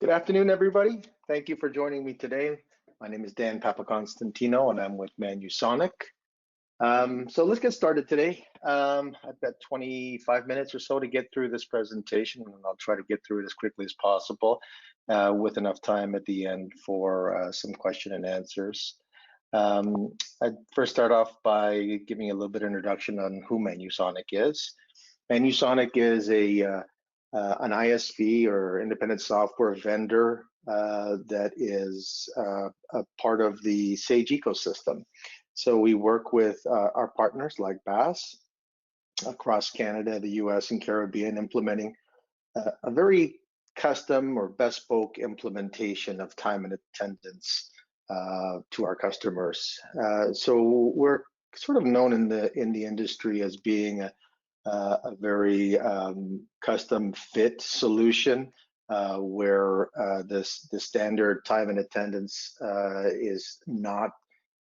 Good afternoon, everybody. Thank you for joining me today. My name is Dan Papaconstantino, and I'm with Manusonic. So let's get started today. I've got 25 minutes or so to get through this presentation, and I'll try to get through it as quickly as possible with enough time at the end for some question and answers. I'd first start off by giving a little bit of introduction on who Manusonic is. Manusonic is an ISV or independent software vendor that is a part of the Sage ecosystem. So we work with our partners like BAASS across Canada, the US, and Caribbean, implementing a very custom or bespoke implementation of time and attendance to our customers. So we're sort of known in the industry as being a very custom fit solution where the standard time and attendance is not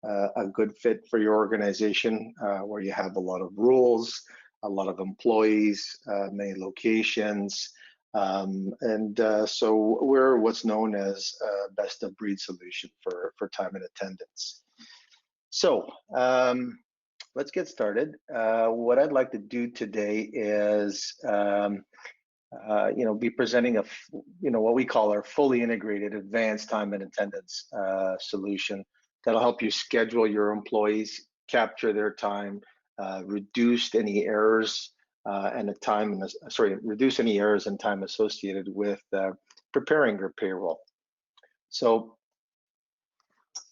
a good fit for your organization, where you have a lot of rules, a lot of employees, many locations, so we're what's known as a best of breed solution for time and attendance. So let's get started. What I'd like to do today is, be presenting what we call our fully integrated advanced time and attendance solution that'll help you schedule your employees, capture their time, reduce any errors reduce any errors and time associated with preparing your payroll. So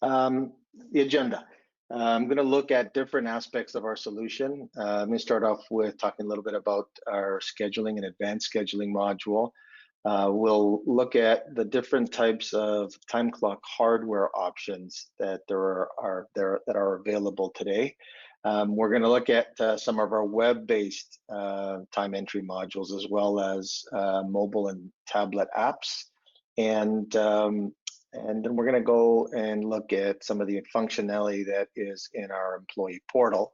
the agenda. I'm going to look at different aspects of our solution. I'm going to start off with talking a little bit about our scheduling and advanced scheduling module. We'll look at the different types of time clock hardware options that are available today. We're going to look at some of our web-based time entry modules, as well as mobile and tablet apps, and then we're going to go and look at some of the functionality that is in our employee portal,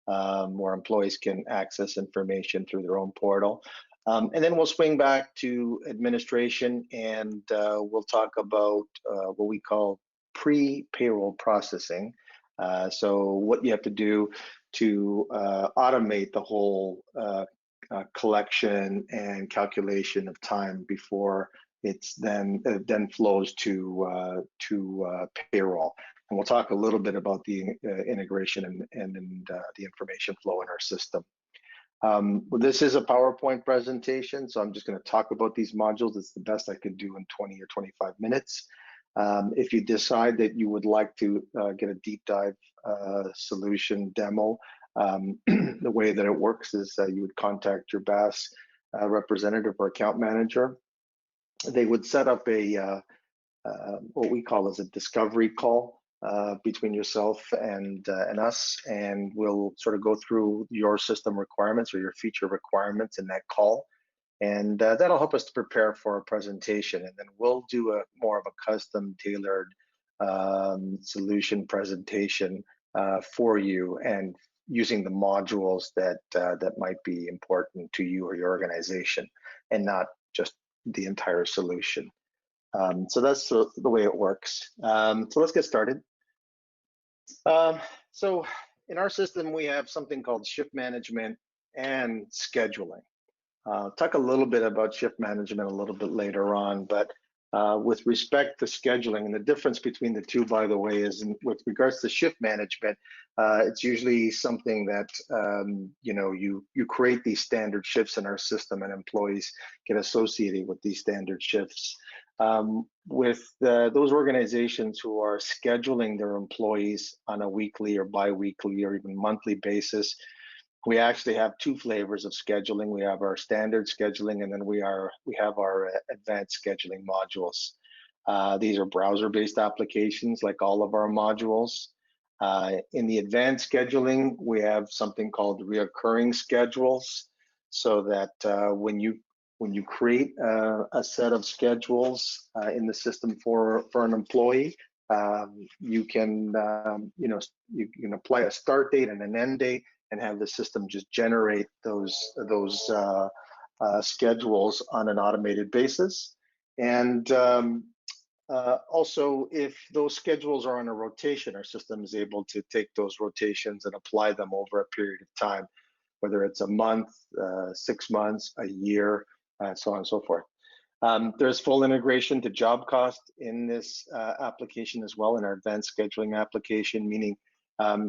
where employees can access information through their own portal. And then we'll swing back to administration, and we'll talk about what we call pre-payroll processing. So what you have to do to automate the whole collection and calculation of time before it then flows to payroll. And we'll talk a little bit about the integration and the information flow in our system. This is a PowerPoint presentation, so I'm just going to talk about these modules. It's the best I could do in 20 or 25 minutes. If you decide that you would like to get a deep dive solution demo, the way that it works is you would contact your BAASS representative or account manager. They would set up a what we call as a discovery call between yourself and us, and we'll sort of go through your system requirements or your feature requirements in that call, and that'll help us to prepare for a presentation, and then we'll do more of a custom tailored solution presentation for you, and using the modules that might be important to you or your organization, and not just the entire solution. So that's the way it works. So let's get started. So in our system, we have something called shift management and scheduling. Talk a little bit about shift management a little bit later on, but with respect to scheduling, and the difference between the two, by the way, is with regards to shift management, it's usually something that you create these standard shifts in our system, and employees get associated with these standard shifts. With those organizations who are scheduling their employees on a weekly or bi-weekly or even monthly basis, we actually have two flavors of scheduling. We have our standard scheduling, and then we have our advanced scheduling modules. These are browser-based applications, like all of our modules. In the advanced scheduling, we have something called reoccurring schedules, so that when you create a set of schedules in the system for an employee, you can apply a start date and an end date, and have the system just generate those schedules on an automated basis. And also, if those schedules are on a rotation, our system is able to take those rotations and apply them over a period of time, whether it's a month, 6 months, a year, so on and so forth. There's full integration to job cost in this application as well, in our advanced scheduling application, meaning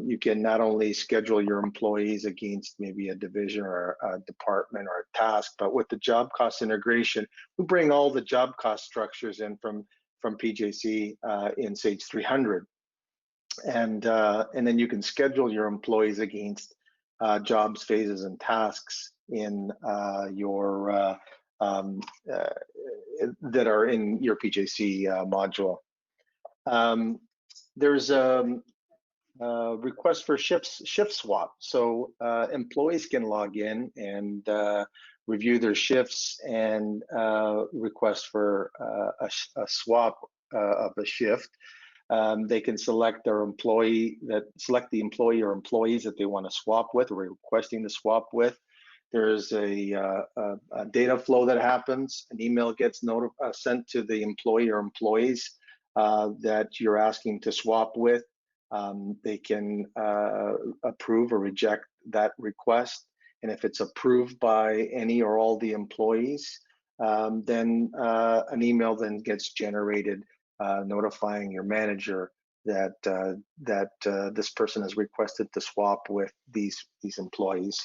you can not only schedule your employees against maybe a division or a department or a task, but with the job cost integration, we bring all the job cost structures in from PJC in Sage 300. And then you can schedule your employees against jobs, phases, and tasks in your that are in your PJC module. There's a request for shift swap. So employees can log in and review their shifts and request for a swap of a shift. They can select their select the employee or employees that they want to swap with or requesting to swap with. There's a data flow that happens. An email gets sent to the employee or employees that you're asking to swap with. They can approve or reject that request. And if it's approved by any or all the employees, then an email then gets generated notifying your manager that this person has requested to swap with these employees,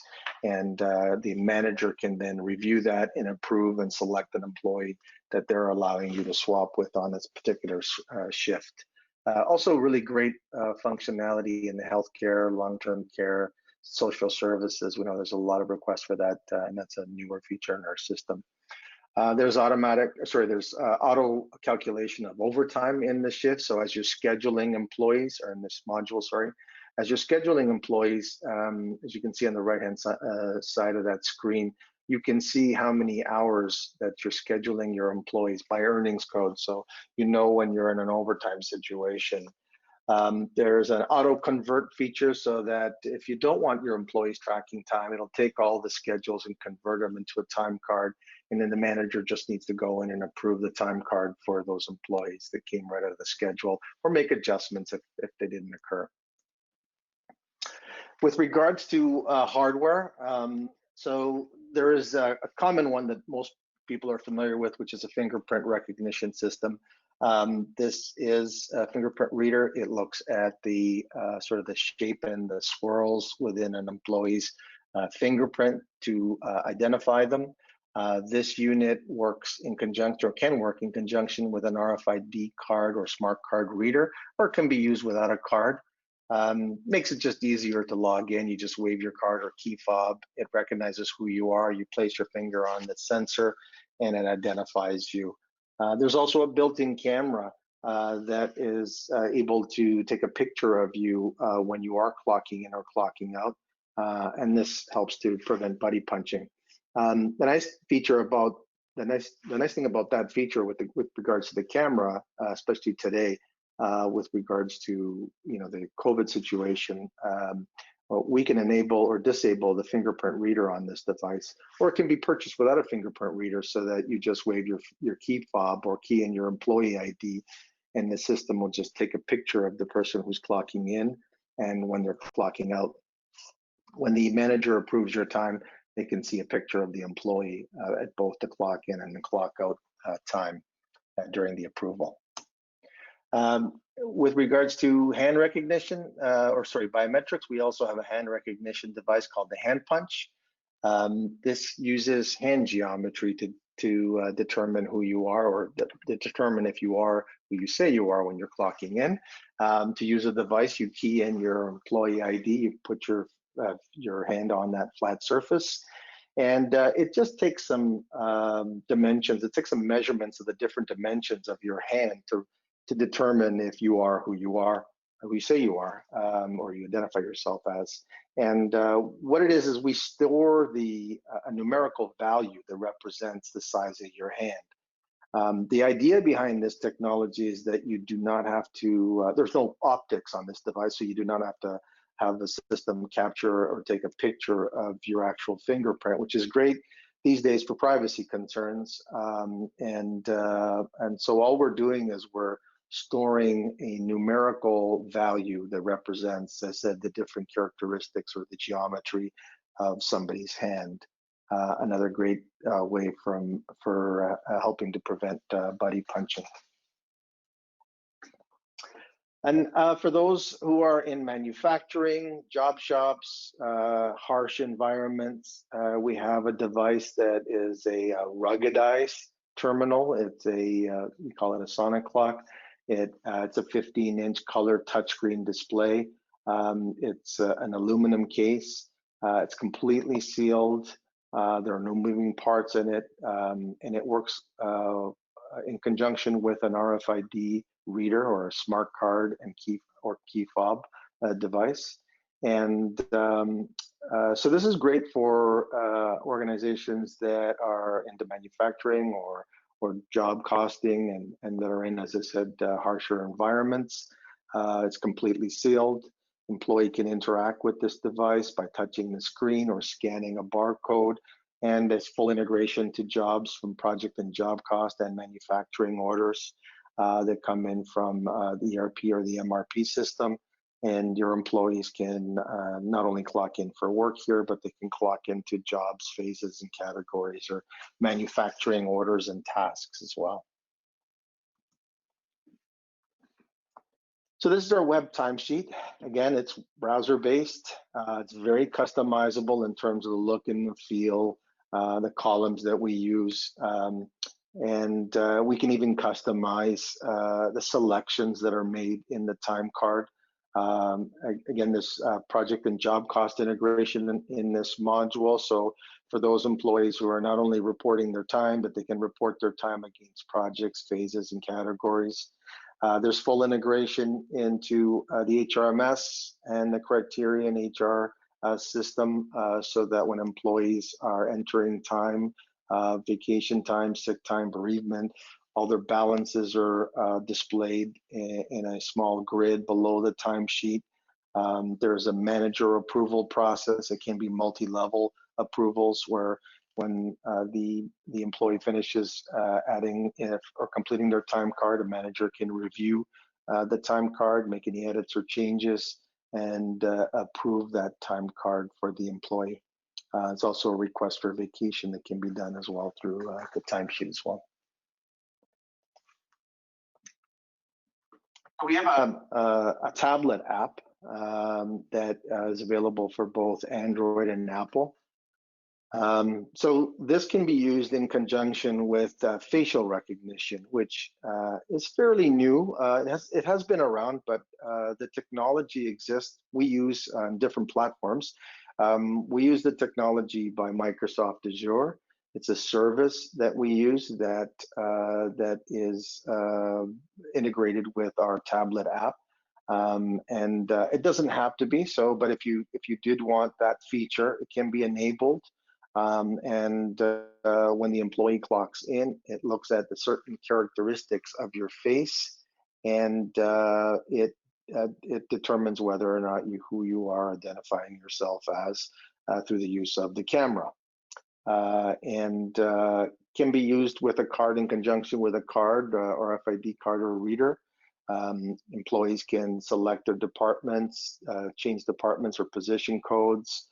and the manager can then review that and approve and select an employee that they're allowing you to swap with on this particular shift. Also really great functionality in the healthcare, long-term care, social services. We know there's a lot of requests for that, and that's a newer feature in our system. There's auto calculation of overtime in the shift. So as you're scheduling employees, or in this module, sorry, as you're scheduling employees, as you can see on the right-hand side of that screen, you can see how many hours that you're scheduling your employees by earnings code. So you know when you're in an overtime situation. There's an auto convert feature so that if you don't want your employees tracking time, it'll take all the schedules and convert them into a time card. And then the manager just needs to go in and approve the time card for those employees that came right out of the schedule, or make adjustments if they didn't occur. With regards to hardware, so there is a common one that most people are familiar with, which is a fingerprint recognition system. This is a fingerprint reader. It looks at the sort of the shape and the swirls within an employee's fingerprint to identify them. This unit works in conjunction, or can work in conjunction, with an RFID card or smart card reader, or can be used without a card. Makes it just easier to log in. You just wave your card or key fob. It recognizes who you are. You place your finger on the sensor and it identifies you. There's also a built-in camera that is able to take a picture of you when you are clocking in or clocking out. And this helps to prevent buddy punching. The nice thing about that feature with regards to the camera, especially today, with regards to the COVID situation, we can enable or disable the fingerprint reader on this device, or it can be purchased without a fingerprint reader, so that you just wave your key fob or key in your employee ID, and the system will just take a picture of the person who's clocking in and when they're clocking out. When the manager approves your time, they can see a picture of the employee at both the clock in and the clock out time during the approval. With regards to hand recognition, biometrics, we also have a hand recognition device called the hand punch. This uses hand geometry to determine who you are, or determine if you are who you say you are when you're clocking in. To use a device, you key in your employee ID, you put your hand on that flat surface, and it just takes some dimensions. It takes some measurements of the different dimensions of your hand to determine if you are who you say you are, or you identify yourself as. And what it is we store a numerical value that represents the size of your hand. The idea behind this technology is that you do not have to, there's no optics on this device, so you do not have to have the system capture or take a picture of your actual fingerprint, which is great these days for privacy concerns. And so all we're doing is we're storing a numerical value that represents, as I said, the different characteristics or the geometry of somebody's hand. Another great way for helping to prevent buddy punching. And for those who are in manufacturing, job shops, harsh environments, we have a device that is a ruggedized terminal. It's we call it a sonic clock. It's a 15-inch color touchscreen display. It's an aluminum case. It's completely sealed. There are no moving parts in it, and it works in conjunction with an RFID reader or a smart card and key fob device. And so this is great for organizations that are into manufacturing or job costing and that are in, as I said, harsher environments. It's completely sealed. Employee can interact with this device by touching the screen or scanning a barcode, and there's full integration to jobs from project and job cost and manufacturing orders that come in from the ERP or the MRP system. And your employees can not only clock in for work here, but they can clock into jobs, phases, and categories, or manufacturing orders and tasks as well. So this is our web timesheet. Again, it's browser-based. It's very customizable in terms of the look and the feel, the columns that we use, and we can even customize the selections that are made in the time card. Again, this project and job cost integration in this module. So for those employees who are not only reporting their time, but they can report their time against projects, phases, and categories. There's full integration into the HRMS and the Criterion HR system, so that when employees are entering time, vacation time, sick time, bereavement, all their balances are displayed in a small grid below the timesheet. There's a manager approval process. It can be multi-level approvals where when the employee finishes adding or completing their time card, a manager can review the time card, make any edits or changes, and approve that time card for the employee. It's also a request for vacation that can be done as well through the timesheet as well. We have a tablet app that is available for both Android and Apple. So this can be used in conjunction with facial recognition, which is fairly new. It has been around, but the technology exists. We use on different platforms. We use the technology by Microsoft Azure. It's a service that we use that is integrated with our tablet app. And it doesn't have to be so, but if you did want that feature, it can be enabled. When the employee clocks in, it looks at the certain characteristics of your face, and it determines whether or not who you are identifying yourself as through the use of the camera. And can be used with a card in conjunction with a card or RFID card or reader. Employees can select their departments, change departments or position codes.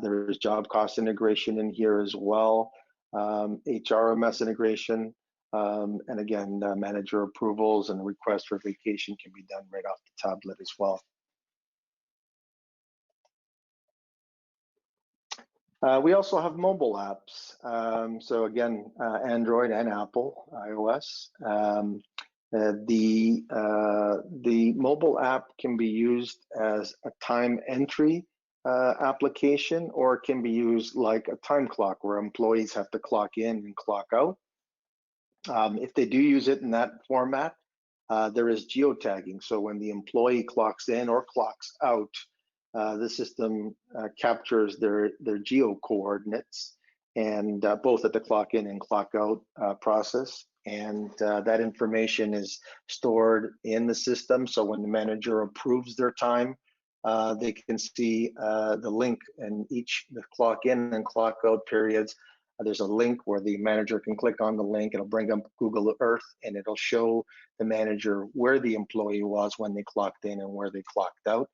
There's job cost integration in here as well, HRMS integration, and again, manager approvals and requests for vacation can be done right off the tablet as well. We also have mobile apps. So again, Android and Apple, iOS. The mobile app can be used as a time entry application, or it can be used like a time clock where employees have to clock in and clock out. If they do use it in that format, there is geotagging. So when the employee clocks in or clocks out, the system captures their geo coordinates, and both at the clock in and clock out process. And that information is stored in the system. So when the manager approves their time, they can see the link in each the clock in and clock out periods There's a link where the manager can click on the link. It'll bring up Google Earth, and it'll show the manager where the employee was when they clocked in and where they clocked out.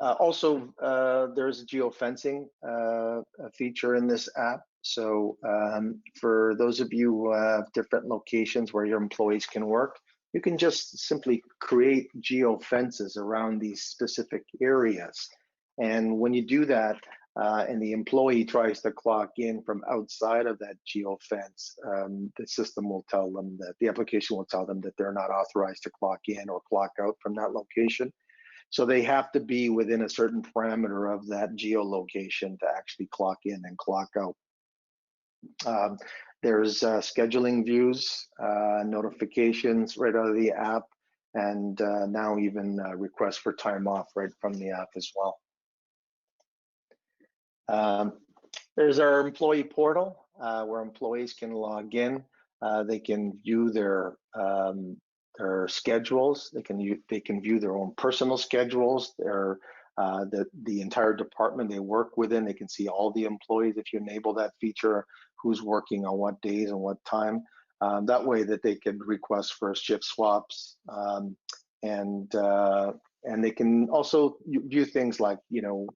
Also, there's a geofencing feature in this app. So for those of you who have different locations where your employees can work, you can just simply create geofences around these specific areas. And when you do that, and the employee tries to clock in from outside of that geofence, the system will tell them that, the application will tell them that they're not authorized to clock in or clock out from that location. So they have to be within a certain parameter of that geolocation to actually clock in and clock out. There's scheduling views, notifications right out of the app, and now even requests for time off right from the app as well. There's our employee portal where employees can log in. They can view their schedules. They can view their own personal schedules. The entire department they work within. They can see all the employees if you enable that feature, who's working on what days and what time. That way that they can request for shift swaps, and they can also view things like, you know,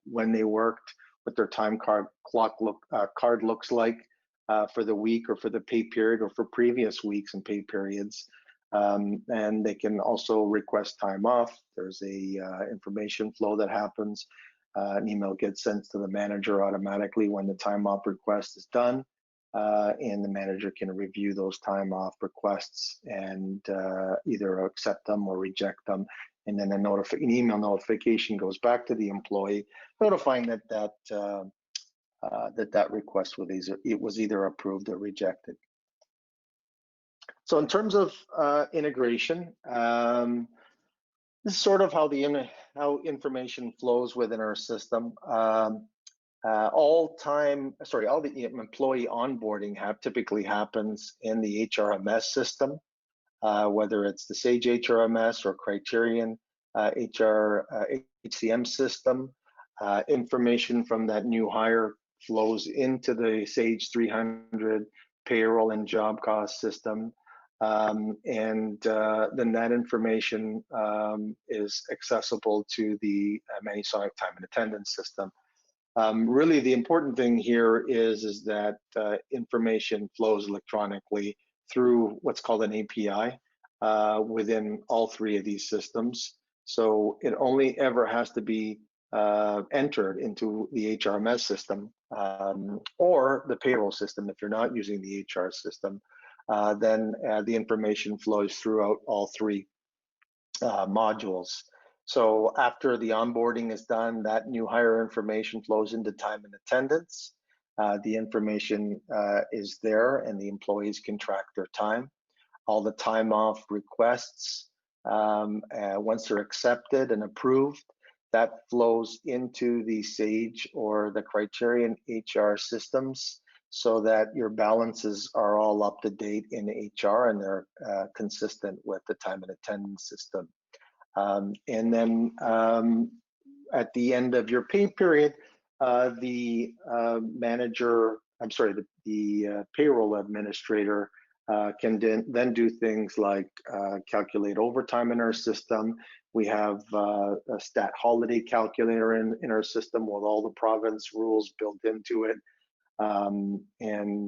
when they worked, what their time card looks like for the week or for the pay period or for previous weeks and pay periods. And they can also request time off. There's a information flow that happens. An email gets sent to the manager automatically when the time off request is done, and the manager can review those time off requests and either accept them or reject them. And then an email notification goes back to the employee, notifying that that request was either approved or rejected. So in terms of integration, this is sort of how information flows within our system. All the employee onboarding typically happens in the HRMS system, whether it's the Sage HRMS or Criterion HCM system. Information from that new hire flows into the Sage 300 payroll and job cost system. Then that information is accessible to the Manusonic time and attendance system. Really, the important thing here is that information flows electronically through what's called an API within all three of these systems. So it only ever has to be entered into the HRMS system or the payroll system. If you're not using the HR system, then the information flows throughout all three modules. So after the onboarding is done, that new hire information flows into time and attendance. The information is there and the employees can track their time. All the time off requests, once they're accepted and approved, that flows into the Sage or the Criterion HR systems, so that your balances are all up to date in HR and they're consistent with the time and attendance system. And then at the end of your pay period, the payroll administrator can then do things like calculate overtime in our system. We have a stat holiday calculator in our system with all the province rules built into it. And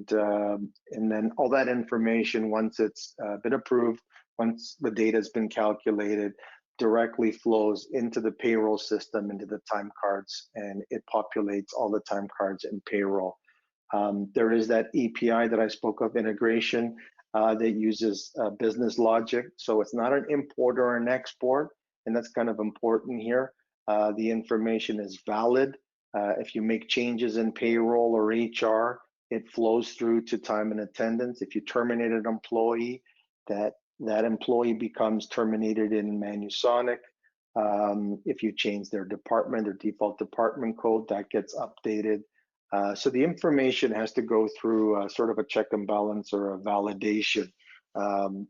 then all that information, once it's been approved, once the data has been calculated, directly flows into the payroll system, into the time cards, and it populates all the time cards in payroll. There is that API that I spoke of, integration, that uses business logic. So it's not an import or an export, and that's kind of important here. The information is valid. If you make changes in payroll or HR, it flows through to time and attendance. If you terminate an employee, that employee becomes terminated in Manusonic. If you change their department or default department code, that gets updated. So the information has to go through sort of a check and balance or a validation,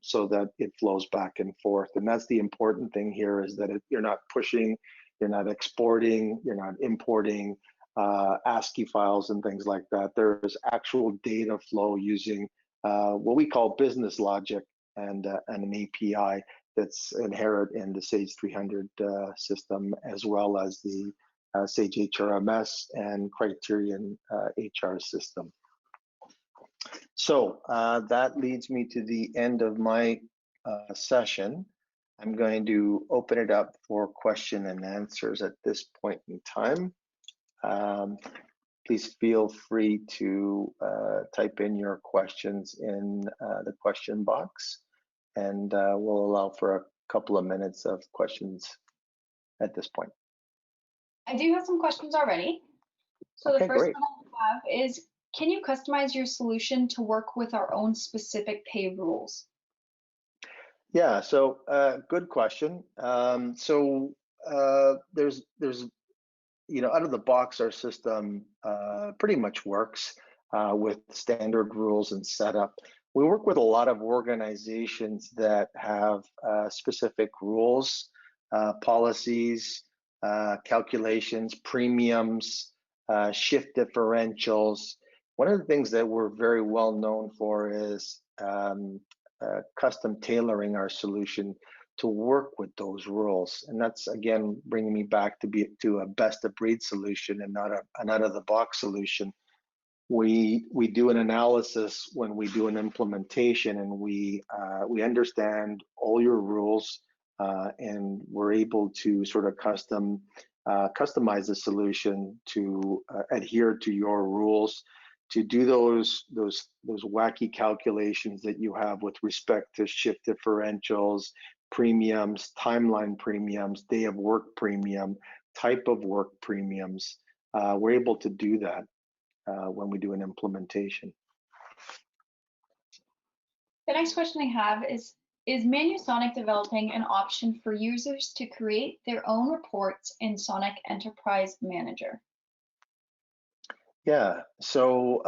so that it flows back and forth. And that's the important thing here, is that you're not pushing, you're not exporting, you're not importing. ASCII files and things like that. There is actual data flow using what we call business logic and an API that's inherent in the Sage 300 system, as well as the Sage HRMS and Criterion HR system. So that leads me to the end of my session. I'm going to open it up for question and answers at this point in time. Please feel free to type in your questions in the question box, and we'll allow for a couple of minutes of questions at this point. I do have some questions already. So Okay, the first great. one I have is, can you customize your solution to work with our own specific pay rules? Yeah, so good question. There's out of the box, our system pretty much works with standard rules and setup. We work with a lot of organizations that have specific rules, policies, calculations, premiums, shift differentials. One of the things that we're very well known for is custom tailoring our solution to work with those rules, and that's again bringing me back to a best of breed solution and not an out of the box solution. We do an analysis when we do an implementation, and we understand all your rules, and we're able to sort of customize the solution to adhere to your rules, to do those wacky calculations that you have with respect to shift differentials, premiums, timeline premiums, day of work premium, type of work premiums. We're able to do that when we do an implementation. The next question I have is Manusonic developing an option for users to create their own reports in Sonic Enterprise Manager? Yeah, so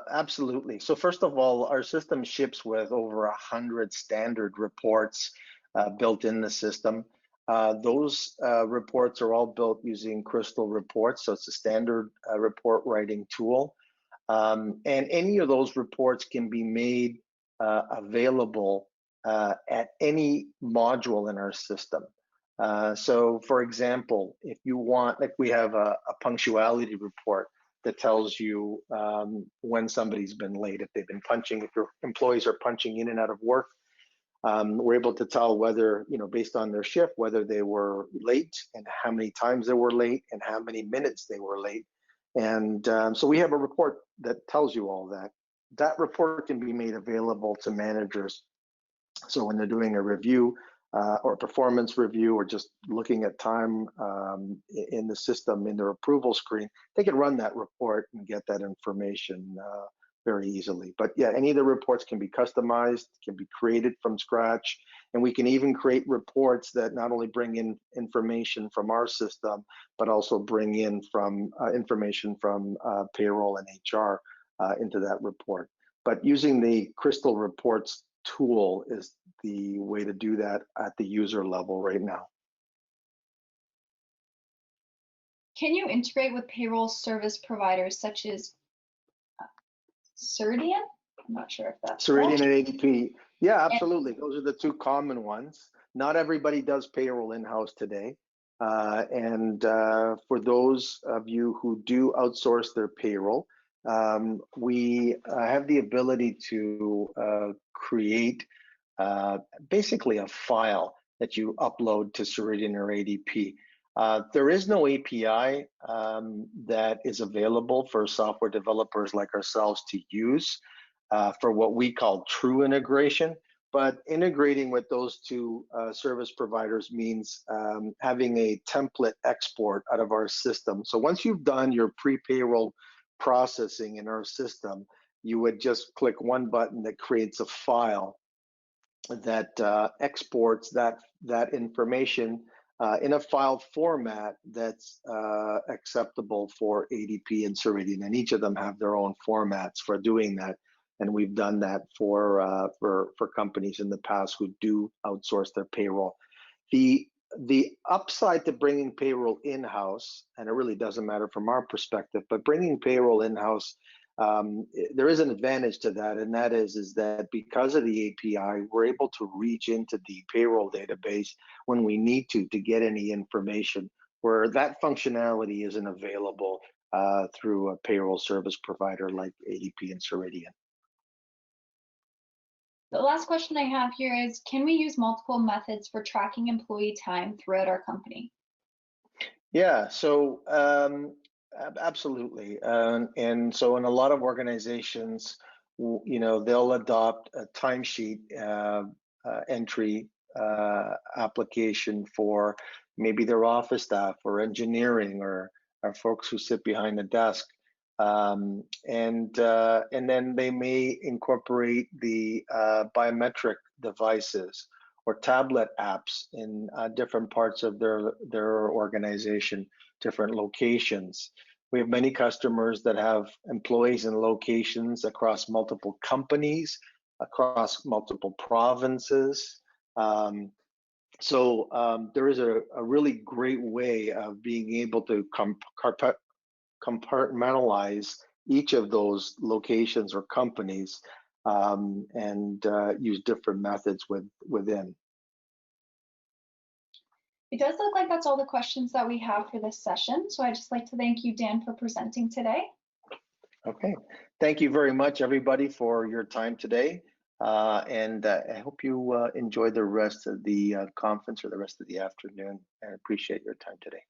absolutely. So first of all, our system ships with over 100 standard reports built in the system. Those reports are all built using Crystal Reports, so it's a standard report writing tool. And any of those reports can be made available at any module in our system. So for example, if you want, like we have a punctuality report that tells you when somebody's been late, if they've been punching, if your employees are punching in and out of work. We're able to tell whether, based on their shift, whether they were late and how many times they were late and how many minutes they were late. And so we have a report that tells you all that. That report can be made available to managers. So when they're doing a review or a performance review, or just looking at time in the system in their approval screen, they can run that report and get that information very easily. But yeah, any of the reports can be customized, can be created from scratch, and we can even create reports that not only bring in information from our system, but also bring in from information from payroll and HR into that report. But using the Crystal Reports tool is the way to do that at the user level right now. Can you integrate with payroll service providers such as Ceridian? I'm not sure if that's Ceridian and ADP. Yeah, absolutely. Those are the two common ones. Not everybody does payroll in-house today. And for those of you who do outsource their payroll, we have the ability to create basically a file that you upload to Ceridian or ADP. There is no API that is available for software developers like ourselves to use for what we call true integration. But integrating with those two service providers means having a template export out of our system. So once you've done your pre-payroll processing in our system, you would just click one button that creates a file that exports that information in a file format that's acceptable for ADP and Ceridian, and each of them have their own formats for doing that. And we've done that for companies in the past who do outsource their payroll. The the upside to bringing payroll in-house, and it really doesn't matter from our perspective, but bringing payroll in-house, there is an advantage to that, and that is that because of the API, we're able to reach into the payroll database when we need to get any information, where that functionality isn't available through a payroll service provider like ADP and Ceridian. The last question I have here is, can we use multiple methods for tracking employee time throughout our company? Yeah, so absolutely. And so in a lot of organizations, they'll adopt a timesheet entry application for maybe their office staff or engineering or folks who sit behind the desk. And then they may incorporate the biometric devices or tablet apps in different parts of their organization, different locations. We have many customers that have employees in locations across multiple companies, across multiple provinces. So there is a really great way of being able to compartmentalize each of those locations or companies and use different methods within. It does look like that's all the questions that we have for this session. So I'd just like to thank you, Dan, for presenting today. Okay. Thank you very much, everybody, for your time today. And I hope you enjoy the rest of the conference or the rest of the afternoon. I appreciate your time today.